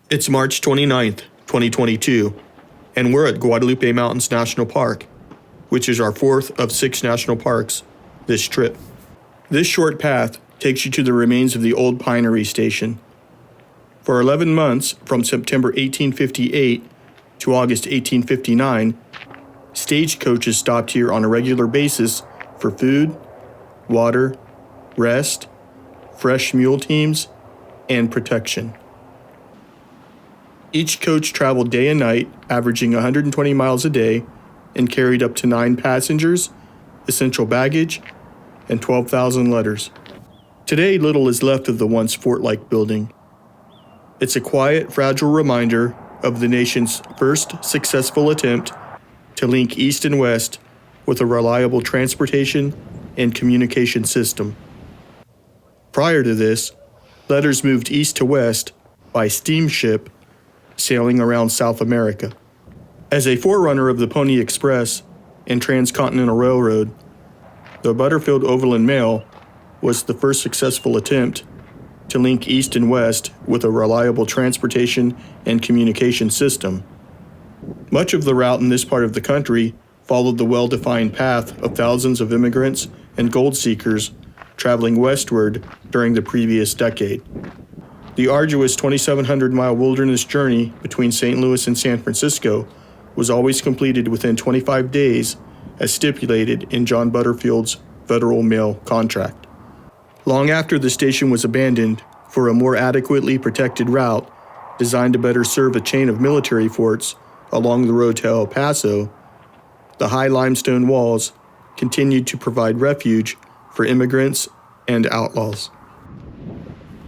It's March 29th, 2022, and we're at Guadalupe Mountains National Park, which is our fourth of 6 national parks this trip. This short path takes you to the remains of the old pinery station. For 11 months, from September 1858 to August 1859, stagecoaches stopped here on a regular basis for food, water, rest, fresh mule teams, and protection. Each coach traveled day and night, averaging 120 miles a day, and carried up to 9 passengers, essential baggage, and 12,000 letters. Today, little is left of the once fort-like building. It's a quiet, fragile reminder of the nation's first successful attempt to link east and west with a reliable transportation and communication system. Prior to this, letters moved east to west by steamship sailing around South America. As a forerunner of the Pony Express and Transcontinental Railroad, the Butterfield Overland Mail was the first successful attempt to link east and west with a reliable transportation and communication system. Much of the route in this part of the country followed the well-defined path of thousands of immigrants and gold seekers traveling westward during the previous decade. The arduous 2,700-mile wilderness journey between St. Louis and San Francisco was always completed within 25 days as stipulated in John Butterfield's Federal Mail contract. Long after the station was abandoned for a more adequately protected route designed to better serve a chain of military forts along the road to El Paso, the high limestone walls continued to provide refuge for immigrants and outlaws.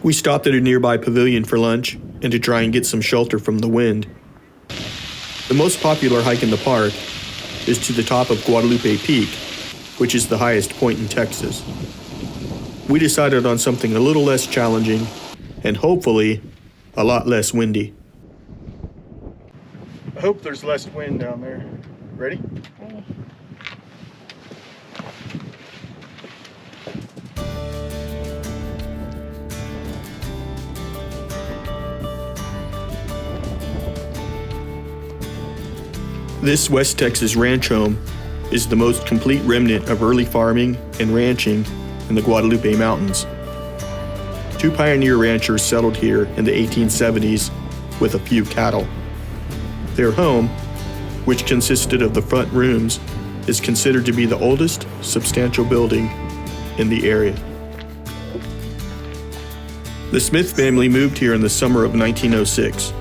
We stopped at a nearby pavilion for lunch and to try and get some shelter from the wind. The most popular hike in the park is to the top of Guadalupe Peak, which is the highest point in Texas. We decided on something a little less challenging and hopefully a lot less windy. I hope there's less wind down there. Ready? This West Texas ranch home is the most complete remnant of early farming and ranching in the Guadalupe Mountains. 2 pioneer ranchers settled here in the 1870s with a few cattle. Their home, which consisted of the front rooms, is considered to be the oldest substantial building in the area. The Smith family moved here in the summer of 1906.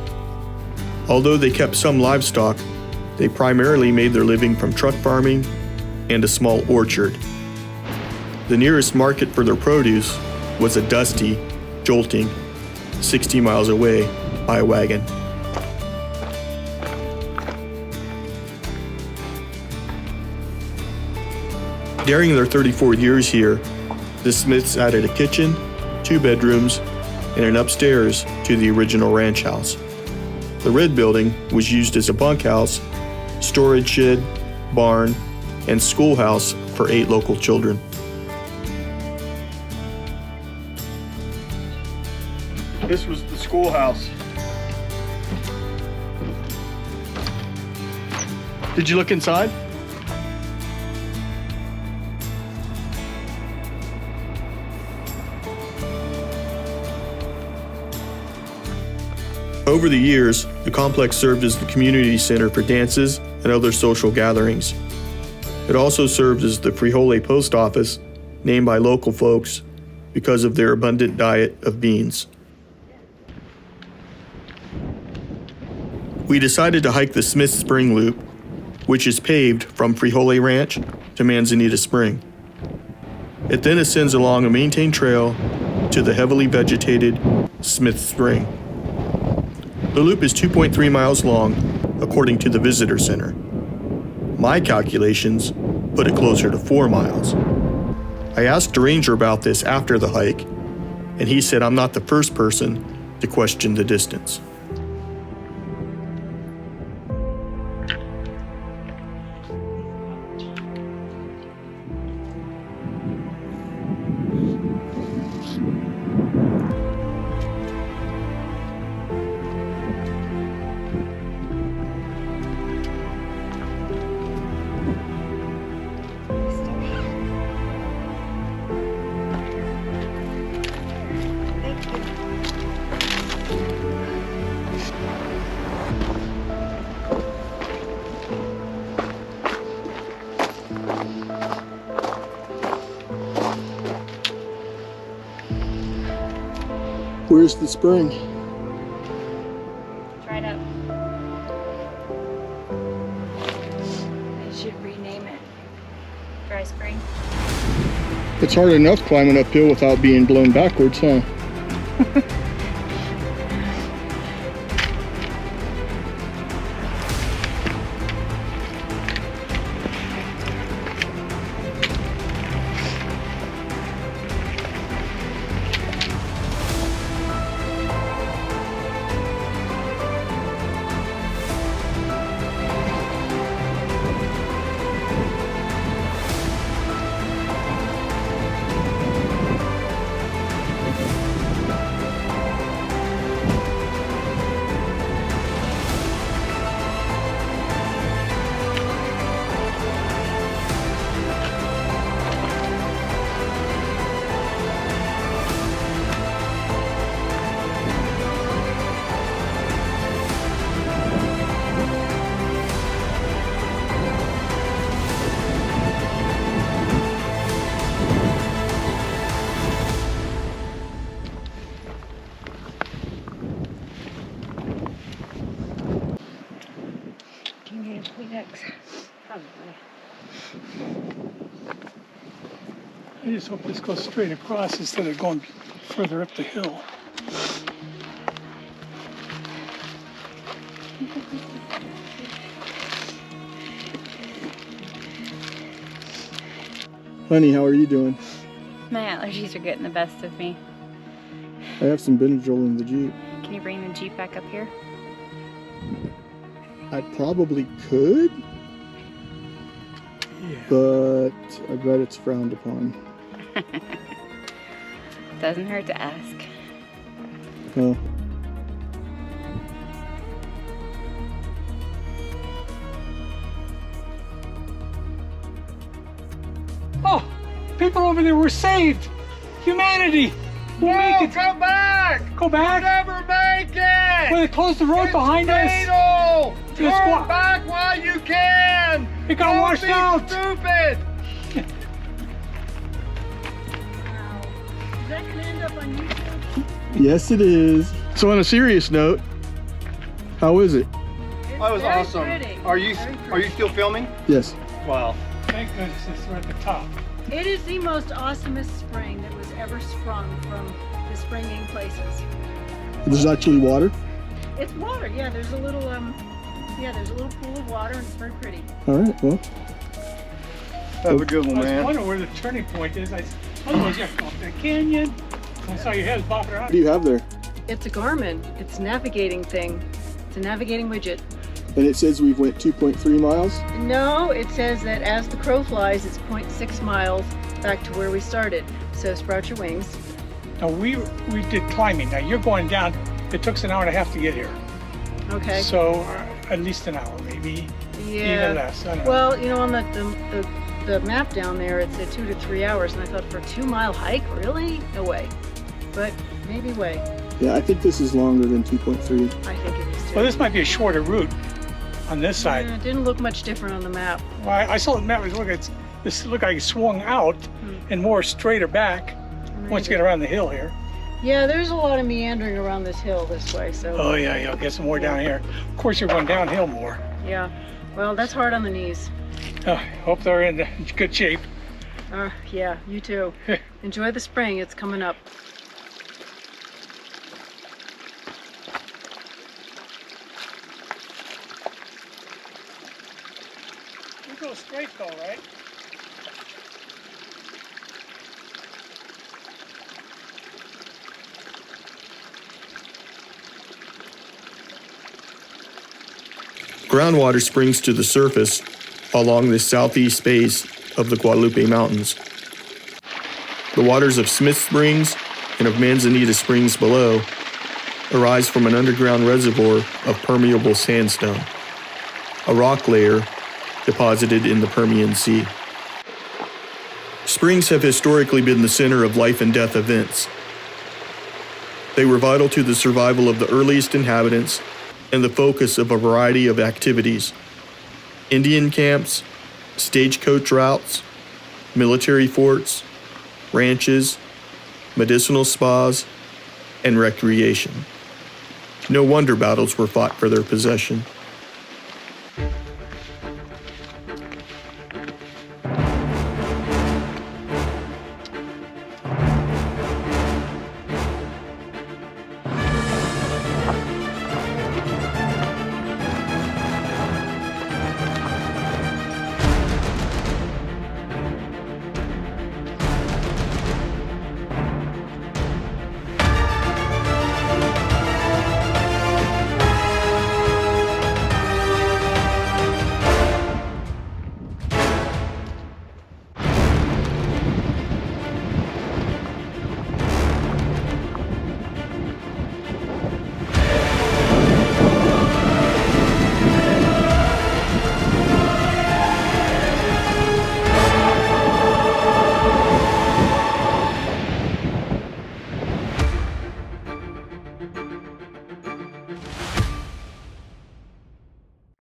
Although they kept some livestock, they primarily made their living from truck farming and a small orchard. The nearest market for their produce was a dusty, jolting 60 miles away by a wagon. During their 34 years here, the Smiths added a kitchen, 2 bedrooms, and an upstairs to the original ranch house. The red building was used as a bunkhouse, storage shed, barn, and schoolhouse for 8 local children. This was the schoolhouse. Did you look inside? Over the years, the complex served as the community center for dances and other social gatherings. It also served as the Frijole post office, named by local folks because of their abundant diet of beans. We decided to hike the Smith Spring Loop, which is paved from Frijole Ranch to Manzanita Spring. It then ascends along a maintained trail to the heavily vegetated Smith Spring. The loop is 2.3 miles long, according to the visitor center. My calculations put it closer to 4 miles. I asked a ranger about this after the hike, and he said I'm not the first person to question the distance. Where's the spring? Right up. They should rename it Dry Spring. It's hard enough climbing uphill without being blown backwards, huh? Do you need a Kleenex? Probably. I just hope this goes straight across instead of going further up the hill. Honey, how are you doing? My allergies are getting the best of me. I have some Benadryl in the Jeep. Can you bring the Jeep back up here? I probably could, Yeah. but I bet it's frowned upon. Doesn't hurt to ask. Well, Oh, people over there were saved. Humanity. We'll make it. Come back! Go back. Never make it! When they closed the road behind us. Fatal! Just Turn wa- back while you can! It got Don't washed be out. stupid! Is that gonna end up on YouTube? yes it is. So on a serious note, how is it? That was awesome. Are you still filming? Yes. Wow. Thank goodness it's right at the top. It is the most awesomest spring that was ever sprung from the springing places. There's actually water? It's water, yeah. There's a little there's a little pool of water, and it's very pretty. All right, well, Have a good one, I was man. wondering where the turning point is. Otherwise you have to go up the canyon. I saw your head bopping what around. do you have there? It's a Garmin. It's a navigating thing. It's a navigating widget. And it says we've went 2.3 miles. No, it says that as the crow flies, it's 0.6 miles back to where we started. So sprout your wings. Now we did climbing. Now you're going down. It took us an hour and a half to get here. Okay. So at least an hour, maybe even Yeah. less. I don't know. Well, you know, on the map down there, it said 2 to 3 hours, and I thought for a 2-mile hike, really? No way. But maybe way. Yeah, I think this is longer than 2.3. I think it is too. Well, this might be a shorter route on this side. Yeah, it didn't look much different on the map. Well, I saw the map. This looked like it swung out and more straighter back once you get around the hill here. Yeah, there's a lot of meandering around this hill this way, so Oh yeah, you'll get some more down here. Of course, you're going downhill more. yeah. Well, that's hard on the knees. Oh, hope they're in good shape. Yeah, you too. Enjoy the spring, it's coming up. You go straight though, right? Groundwater springs to the surface along the southeast base of the Guadalupe Mountains. The waters of Smith Springs and of Manzanita Springs below arise from an underground reservoir of permeable sandstone, a rock layer deposited in the Permian Sea. Springs have historically been the center of life and death events. They were vital to the survival of the earliest inhabitants and the focus of a variety of activities: Indian camps, stagecoach routes, military forts, ranches, medicinal spas, and recreation. No wonder battles were fought for their possession.